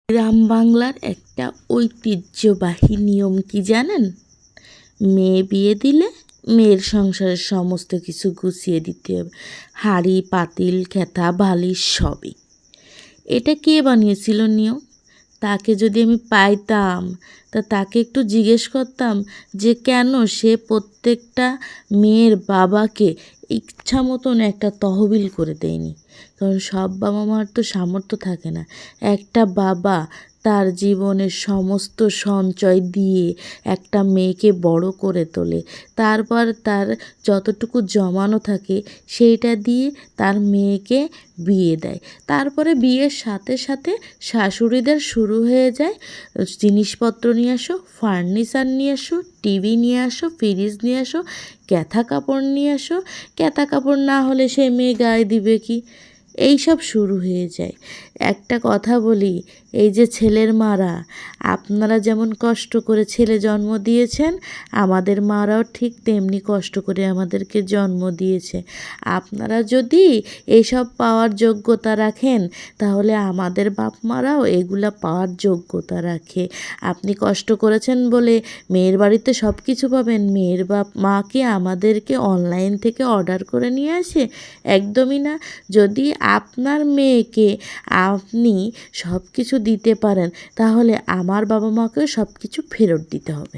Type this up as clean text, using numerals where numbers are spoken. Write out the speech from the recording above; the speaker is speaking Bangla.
গ্রাম বাংলার একটা ঐতিহ্যবাহী নিয়ম কি জানেন? মেয়ে বিয়ে দিলে মেয়ের সংসারের সমস্ত কিছু গুছিয়ে দিতে হবে, হাঁড়ি পাতিল খেতা বালিশ সবই। এটা কে বানিয়েছিল নিয়ম? তাকে যদি আমি পাইতাম তা তাকে একটু জিজ্ঞেস করতাম যে কেন সে প্রত্যেকটা মেয়ের বাবাকে ইচ্ছা মতন একটা তহবিল করে দেয়নি। কারণ সব বাবা মার তো সামর্থ্য থাকে না। একটা বাবা তার জীবনের সমস্ত সঞ্চয় দিয়ে একটা মেয়েকে বড় করে তোলে, তারপর তার যতটুকু জমানো থাকে সেইটা দিয়ে তার মেয়েকে বিয়ে দেয়। তারপরে বিয়ের সাথে সাথে শাশুড়িদের শুরু হয়ে যায়, জিনিসপত্র নিয়ে আসো, ফার্নিচার নিয়ে আসো, টিভি নিয়ে আসো, ফ্রিজ নিয়ে আসো, কাঁথা কাপড় নিয়ে আসো। কাঁথা কাপড় না হলে সে মেয়ে গায়ে দিবে কি? এই সব শুরু হয়ে যায়। একটা কথা বলি, এই যে ছেলের মারা, আপনারা যেমন কষ্ট করে ছেলে জন্ম দিয়েছেন, আমাদের মারাও ঠিক তেমনি কষ্ট করে আমাদেরকে জন্ম দিয়েছে। আপনারা যদি এসব পাওয়ার যোগ্যতা রাখেন, তাহলে আমাদের বাপ মারাও এগুলা পাওয়ার যোগ্যতা রাখে। আপনি কষ্ট করেছেন বলে মেয়ের বাড়িতে সব কিছু পাবেন। মেয়ের বাপ মা কি আমাদেরকে অনলাইন থেকে অর্ডার করে নিয়ে আসে? একদমই না। যদি আপনার মেয়েকে আপনি সব কিছু দিতে পারেন, তাহলে আমার বাবা মাকেও সব কিছু ফেরত দিতে হবে।